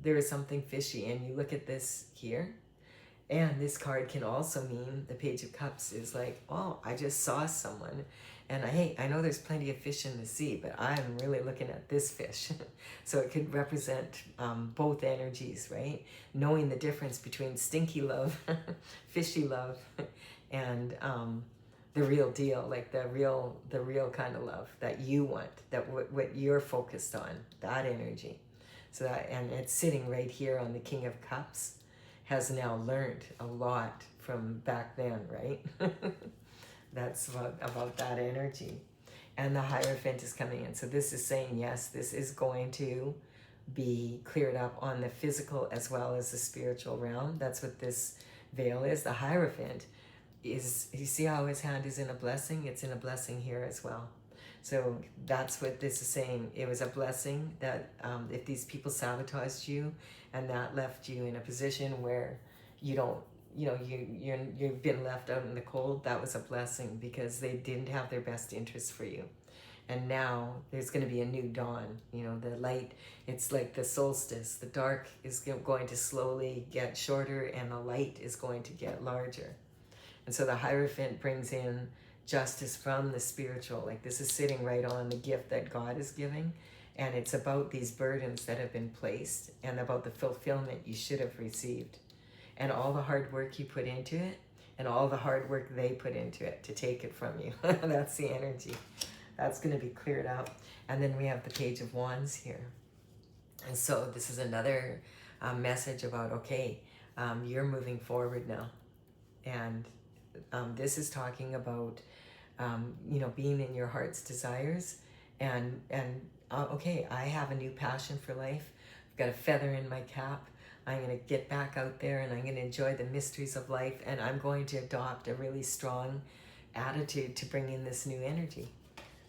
there is something fishy, and you look at this here, And this card can also mean, the Page of Cups is like, oh, I just saw someone, and I know there's plenty of fish in the sea, but I'm really looking at this fish. So it could represent both energies, right? Knowing the difference between stinky love, fishy love, and the real deal, like the real kind of love that you want, that what you're focused on, that energy. So that, and it's sitting right here on the King of Cups, has now learned a lot from back then, right? That's about that energy. And the Hierophant is coming in. So this is saying, yes, this is going to be cleared up on the physical as well as the spiritual realm. That's what this veil is. The Hierophant is, you see how his hand is in a blessing? It's in a blessing here as well. So that's what this is saying. It was a blessing that if these people sabotaged you and that left you in a position where you don't, you've been left out in the cold, that was a blessing because they didn't have their best interests for you. And now there's going to be a new dawn. The light, it's like the solstice. The dark is going to slowly get shorter and the light is going to get larger. And so the Hierophant brings in justice from the spiritual. Like this is sitting right on the gift that God is giving. And it's about these burdens that have been placed and about the fulfillment you should have received. And all the hard work you put into it and all the hard work they put into it to take it from you. That's the energy. That's going to be cleared out. And then we have the Page of Wands here. And so this is another message about, okay, you're moving forward now. And this is talking about, being in your heart's desires. And okay, I have a new passion for life. I've got a feather in my cap. I'm going to get back out there and I'm going to enjoy the mysteries of life. And I'm going to adopt a really strong attitude to bring in this new energy.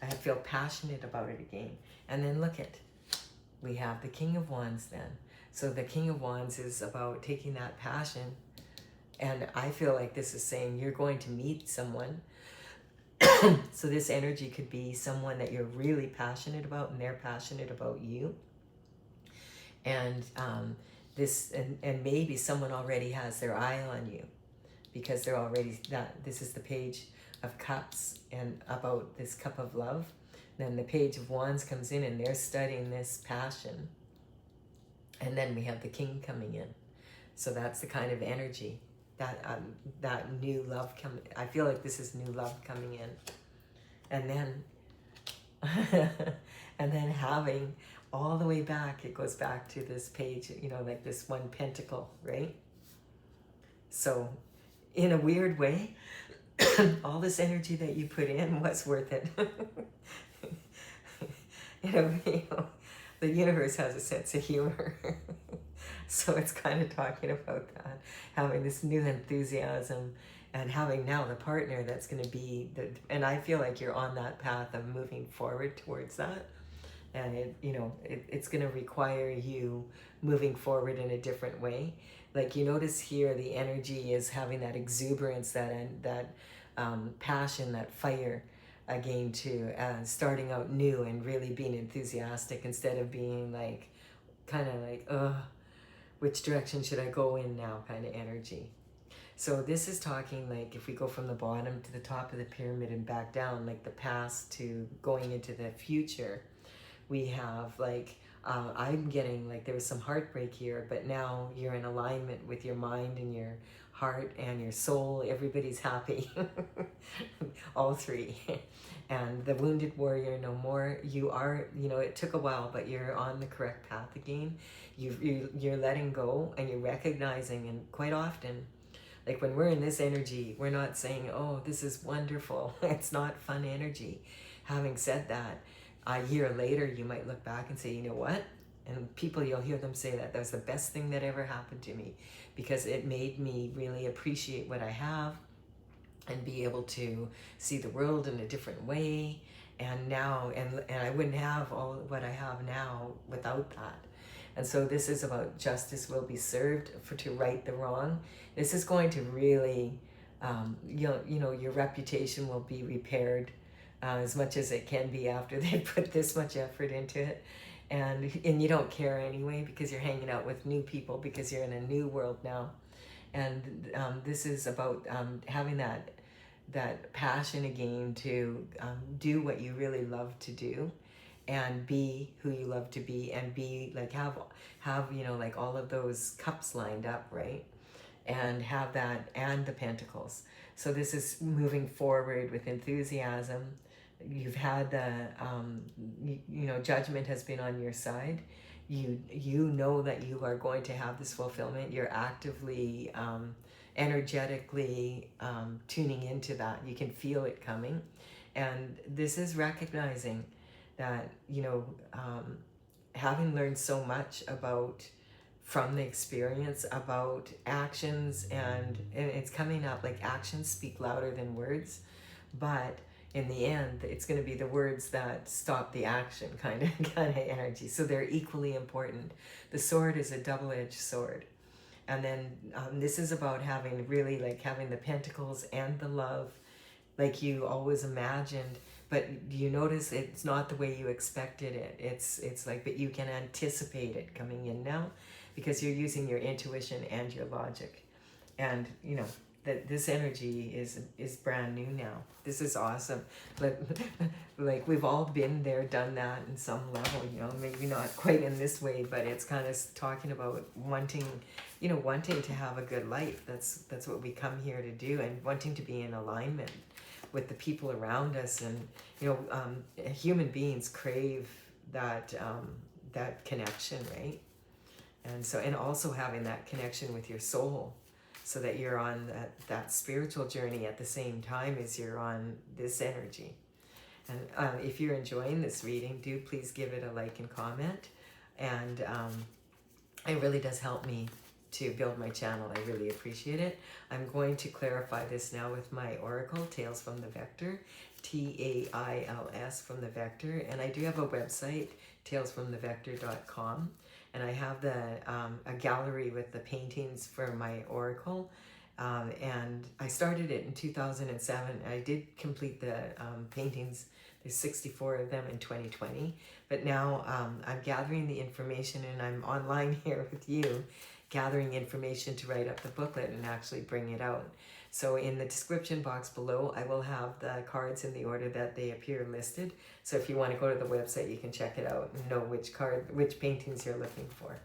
I feel passionate about it again. And then look at, we have the King of Wands then. So the King of Wands is about taking that passion. And I feel like this is saying you're going to meet someone. So this energy could be someone that you're really passionate about and they're passionate about you. And and maybe someone already has their eye on you because they're already, this is the Page of Cups and about this cup of love. Then the Page of Wands comes in and they're studying this passion. And then we have the King coming in. So that's the kind of energy that new love coming. I feel like this is new love coming in. And then and then having all the way back, it goes back to this page, like this one pentacle, right? So in a weird way, all this energy that you put in was worth it. The universe has a sense of humor. So it's kind of talking about that, having this new enthusiasm and having now the partner that's going to be, and I feel like you're on that path of moving forward towards that. And it's going to require you moving forward in a different way. Like you notice here, the energy is having that exuberance, that passion, that fire again to starting out new and really being enthusiastic instead of being like, kind of like, which direction should I go in now kind of energy. So this is talking like if we go from the bottom to the top of the pyramid and back down, like the past to going into the future, we have like, I'm getting like there was some heartbreak here, but now you're in alignment with your mind and your heart and your soul. Everybody's happy. All three. And the wounded warrior no more. You are, it took a while, but you're on the correct path again. You're letting go and you're recognizing, and quite often, like when we're in this energy, we're not saying, oh, this is wonderful. It's not fun energy. Having said that, a year later, you might look back and say, you know what? And people, you'll hear them say that was the best thing that ever happened to me because it made me really appreciate what I have and be able to see the world in a different way. And now, and I wouldn't have all what I have now without that. And so this is about justice will be served to right the wrong. This is going to really, your reputation will be repaired as much as it can be after they put this much effort into it. And you don't care anyway because you're hanging out with new people because you're in a new world now. And this is about having that passion again to do what you really love to do, and be who you love to be, and be like have you know, like all of those cups lined up, right? And have that, and the pentacles. So this is moving forward with enthusiasm. You've had the you know, judgment has been on your side. You know that you are going to have this fulfillment. You're actively energetically tuning into that. You can feel it coming. And this is recognizing that, you know, having learned so much about, from the experience, about actions, and it's coming up like actions speak louder than words, but in the end it's going to be the words that stop the action kind of energy. So they're equally important. The sword is a double-edged sword. And then this is about having really, like, having the pentacles and the love like you always imagined, but you notice it's not the way you expected it. It's like, but you can anticipate it coming in now because you're using your intuition and your logic. And you know that this energy is brand new now. This is awesome. Like we've all been there, done that in some level, you know, maybe not quite in this way, but it's kind of talking about wanting, you know, wanting to have a good life. That's what we come here to do, and wanting to be in alignment with the people around us. And you know, human beings crave that that connection, right? And so, and also having that connection with your soul, so that you're on that spiritual journey at the same time as you're on this energy. And if you're enjoying this reading, do please give it a like and comment. And it really does help me to build my channel. I really appreciate it. I'm going to clarify this now with my oracle, Tales from the Vector, Tails from the Vector. And I do have a website, talesfromthevector.com. And I have a gallery with the paintings for my oracle. And I started it in 2007. I did complete the paintings. There's 64 of them in 2020. But now I'm gathering the information, and I'm online here with you, gathering information to write up the booklet and actually bring it out. So in the description box below, I will have the cards in the order that they appear listed. So if you want to go to the website, you can check it out and know which paintings you're looking for.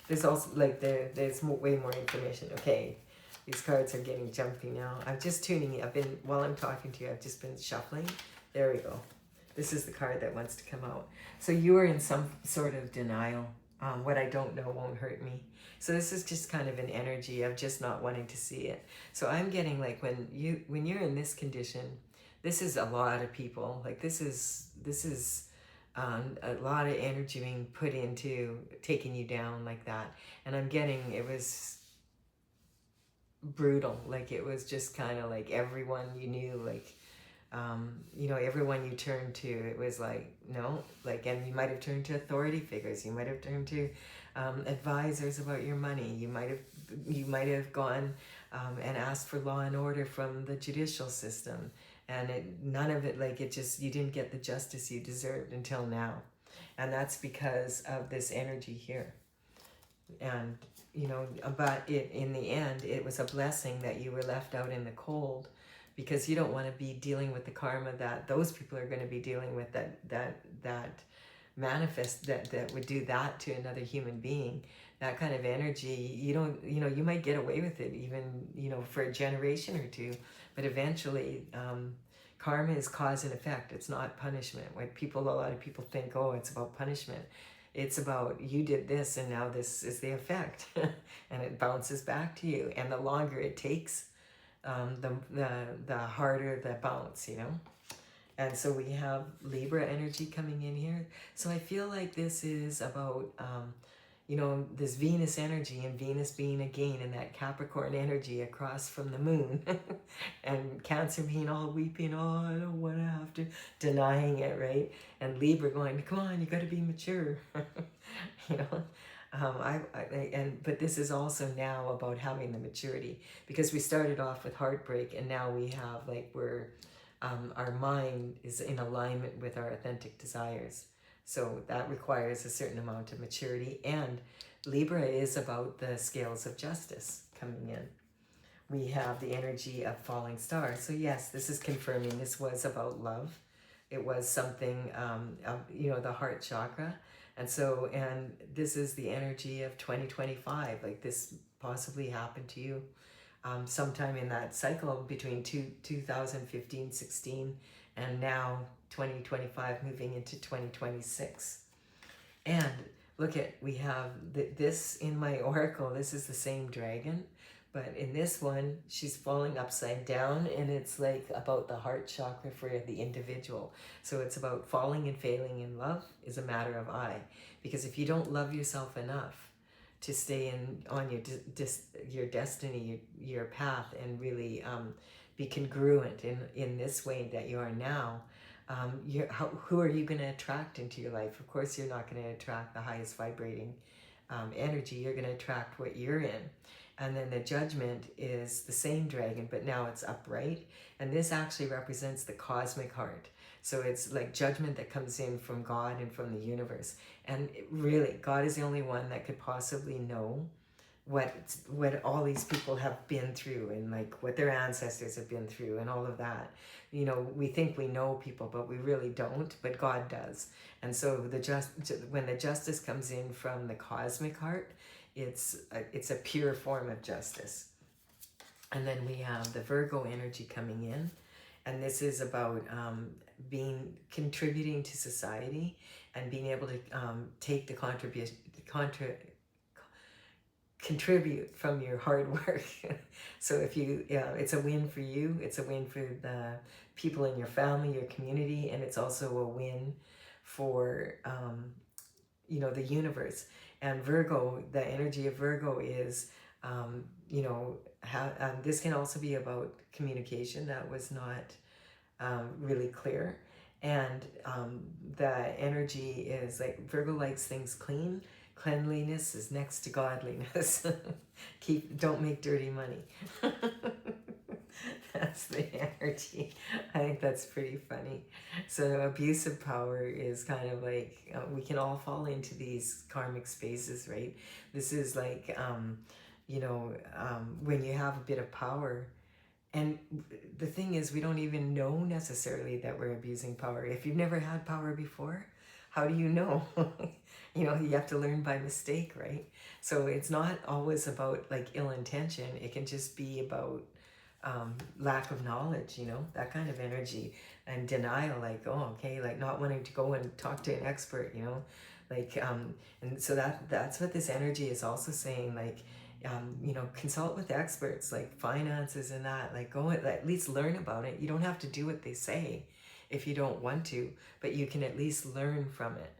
There's also, like, there's way more information. Okay, these cards are getting jumpy now. I'm just tuning in. While I'm talking to you, I've just been shuffling. There we go. This is the card that wants to come out. So you are in some sort of denial. What I don't know won't hurt me. So this is just kind of an energy of just not wanting to see it. So I'm getting, like, when you're in this condition, this is a lot of people. Like this is a lot of energy being put into taking you down like that. And I'm getting, it was brutal. Like it was just kind of like everyone you knew, like, you know, everyone you turned to, it was like, no, like, and you might have turned to authority figures, you might have turned to advisors about your money, you might have gone and asked for law and order from the judicial system, and none of it, like, it just, you didn't get the justice you deserved until now. And that's because of this energy here. And you know, but in the end, it was a blessing that you were left out in the cold, because you don't want to be dealing with the karma that those people are going to be dealing with, that manifest, that would do that to another human being. That kind of energy, you don't, you know, you might get away with it even, you know, for a generation or two, but eventually karma is cause and effect. It's not punishment. When a lot of people think, oh, it's about punishment. It's about, you did this and now this is the effect. And it bounces back to you. And the longer it takes, the harder the bounce, you know. And so we have Libra energy coming in here. So I feel like this is about you know, this Venus energy, and Venus being again in that Capricorn energy across from the moon, and Cancer being all weeping, oh, I don't want to have to, denying it, right? And Libra going, come on, you got to be mature. You know, but this is also now about having the maturity, because we started off with heartbreak, and now we have, like, our mind is in alignment with our authentic desires. So that requires a certain amount of maturity. And Libra is about the scales of justice coming in. we have the energy of falling star. So yes, this is confirming this was about love. It was something, the heart chakra. And so, and this is the energy of 2025. Like this possibly happened to you sometime in that cycle between 2015, 16, and now 2025 moving into 2026. And look at, we have this in my oracle. This is the same dragon, but in this one, she's falling upside down, and it's like about the heart chakra for the individual. So it's about falling and failing in love is a matter of I. Because if you don't love yourself enough to stay on your destiny, your path, and really be congruent in this way that you are now, who are you going to attract into your life? Of course, you're not going to attract the highest vibrating energy. You're going to attract what you're in. And then the judgment is the same dragon, but now it's upright. And this actually represents the cosmic heart. So it's like judgment that comes in from God and from the universe. And really, God is the only one that could possibly know what all these people have been through, and like what their ancestors have been through and all of that. We think we know people, but we really don't, but God does. And so when the justice comes in from the cosmic heart, it's a pure form of justice. And then we have the Virgo energy coming in, and this is about contributing to society and being able to take the contribute from your hard work. So if it's a win for you, it's a win for the people in your family, your community, and it's also a win for the universe. And Virgo, the energy of Virgo is this can also be about communication that was not really clear. And the energy is like Virgo likes things clean. Cleanliness is next to godliness. Don't make dirty money. That's the energy. I think that's pretty funny. So abuse of power is kind of like, we can all fall into these karmic spaces, right? This is like, when you have a bit of power. And the thing is, we don't even know necessarily that we're abusing power. If you've never had power before, how do you know? You have to learn by mistake, right? So it's not always about like ill intention. It can just be about lack of knowledge, that kind of energy, and denial, like, oh, okay, like not wanting to go and talk to an expert, and so that's what this energy is also saying, like, consult with experts, like finances and that, like go at least learn about it. You don't have to do what they say if you don't want to, but you can at least learn from it,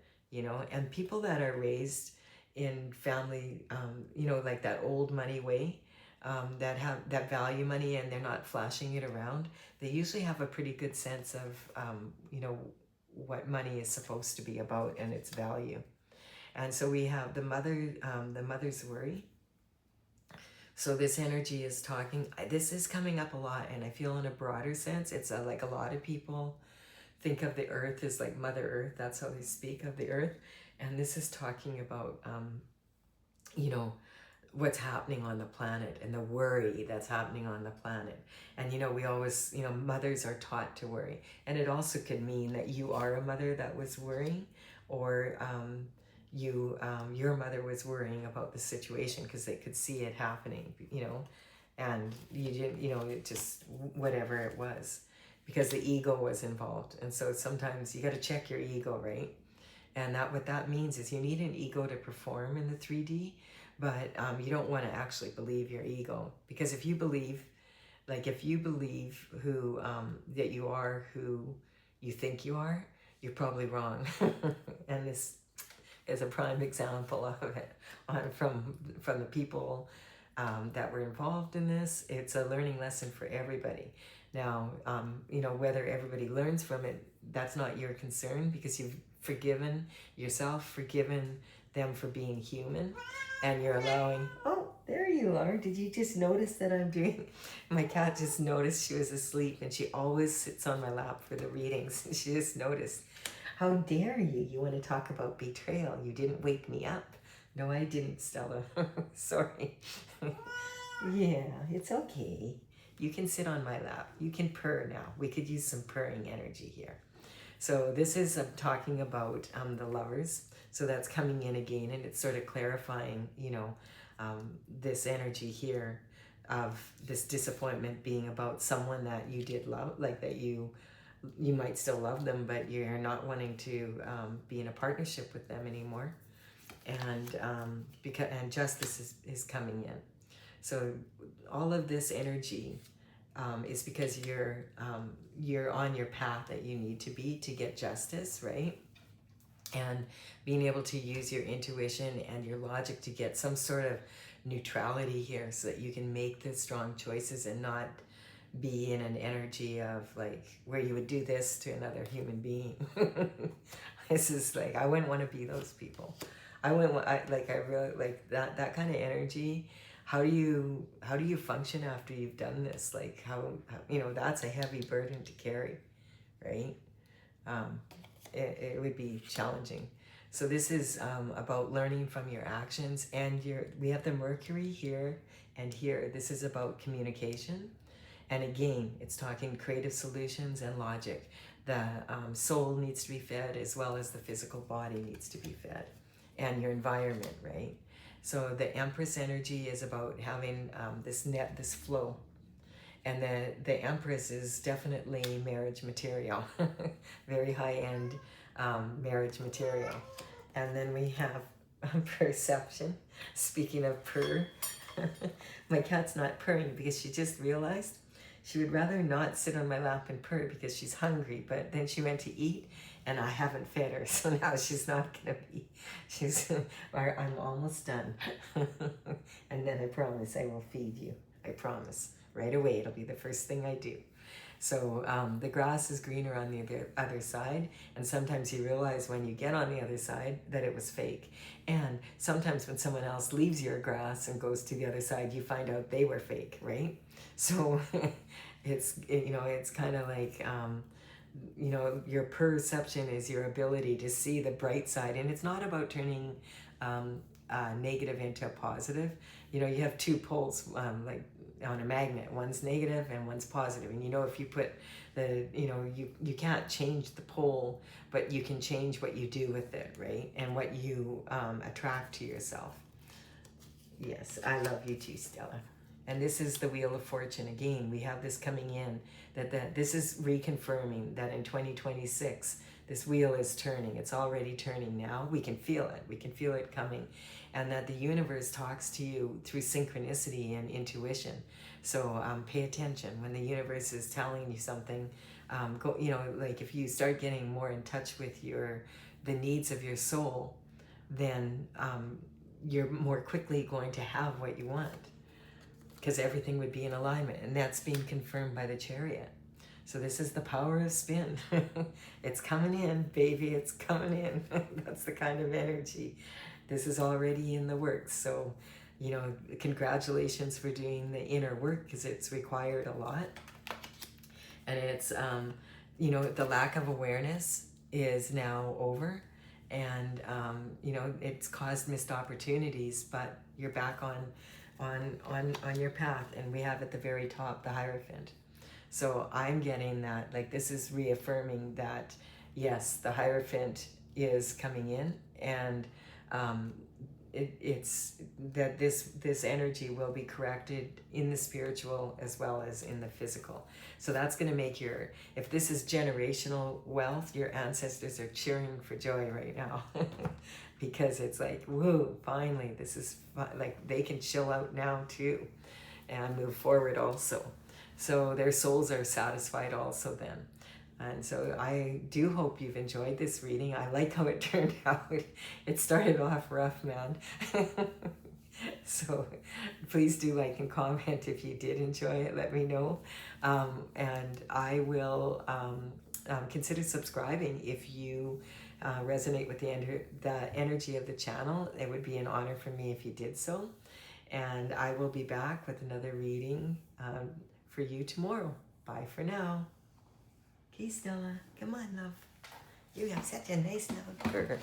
and people that are raised in family, like that old money way, that value money, and they're not flashing it around, they usually have a pretty good sense of, what money is supposed to be about and its value. And so we have the mother's worry. So this energy is this is coming up a lot, and I feel in a broader sense, it's like a lot of people think of the earth as like Mother Earth. That's how they speak of the earth. And this is talking about, what's happening on the planet and the worry that's happening on the planet. And, we always, mothers are taught to worry. And it also could mean that you are a mother that was worrying, or your mother was worrying about the situation because they could see it happening, and you didn't, it just, whatever it was, because the ego was involved. And so sometimes you got to check your ego, right? And what that means is you need an ego to perform in the 3D, but you don't want to actually believe your ego, because if you believe who that you are who you think you are, you're probably wrong. And this is a prime example of it from the people that were involved in this. It's a learning lesson for everybody. Now, whether everybody learns from it, that's not your concern, because you've forgiven yourself, forgiven them for being human, and you're allowing, oh, there you are. Did you just notice that I'm doing, my cat just noticed she was asleep, and she always sits on my lap for the readings. She just noticed. How dare you? You want to talk about betrayal. You didn't wake me up. No, I didn't, Stella. Sorry. Yeah, it's okay. You can sit on my lap. You can purr now. We could use some purring energy here. So this is talking about the lovers. So that's coming in again, and it's sort of clarifying, this energy here of this disappointment being about someone that you did love, like that you might still love them, but you're not wanting to be in a partnership with them anymore. And justice is coming in. So all of this energy is because you're on your path that you need to be to get justice, right? And being able to use your intuition and your logic to get some sort of neutrality here so that you can make the strong choices and not be in an energy of like where you would do this to another human being. This is like, I wouldn't want to be those people. I really like that kind of energy. How do you function after you've done this? Like how that's a heavy burden to carry, right? It would be challenging. So this is about learning from your actions, and we have the Mercury here and here. This is about communication, and again, it's talking creative solutions and logic. The soul needs to be fed as well as the physical body needs to be fed, and your environment, right? So the Empress energy is about having this flow. And the Empress is definitely marriage material, very high-end marriage material. And then we have perception. Speaking of purr, my cat's not purring because she just realized she would rather not sit on my lap and purr because she's hungry, but then she went to eat and I haven't fed her, so now she's not gonna be. I'm almost done. And then I promise I will feed you. I promise. Right away, it'll be the first thing I do. So the grass is greener on the other side, and sometimes you realize when you get on the other side that it was fake. And sometimes when someone else leaves your grass and goes to the other side, you find out they were fake, right? So it's kind of like your perception is your ability to see the bright side, and it's not about turning negative into a positive. You have two poles, like on a magnet. One's negative and one's positive. And if you put you can't change the pole, but you can change what you do with it, right? And what you attract to yourself. Yes, I love you too, Stella. And this is the Wheel of Fortune again. We have this coming in, that this is reconfirming that in 2026, this wheel is turning. It's already turning now. We can feel it. We can feel it coming. And that the universe talks to you through synchronicity and intuition. So pay attention when the universe is telling you something. Like if you start getting more in touch with the needs of your soul, then you're more quickly going to have what you want, because everything would be in alignment. And that's being confirmed by the Chariot. So this is the power of spin. It's coming in, baby. It's coming in. That's the kind of energy. This is already in the works. So, congratulations for doing the inner work, because it's required a lot. And it's, the lack of awareness is now over. And, it's caused missed opportunities, but you're back on your path. And we have at the very top the Hierophant. So I'm getting that, like, this is reaffirming that, yes, the Hierophant is coming in, and it's that this energy will be corrected in the spiritual as well as in the physical. So that's going to make if this is generational wealth, your ancestors are cheering for joy right now. Because it's like, woo, finally, this is like they can chill out now too and move forward also. So their souls are satisfied also then. And so I do hope you've enjoyed this reading. I like how it turned out. It started off rough, man. So please do like and comment if you did enjoy it. Let me know. And I will consider subscribing if you resonate with the energy of the channel. It would be an honor for me if you did so. And I will be back with another reading for you tomorrow. Bye for now. Okay, Stella. Come on, love. You have such a nice little purr.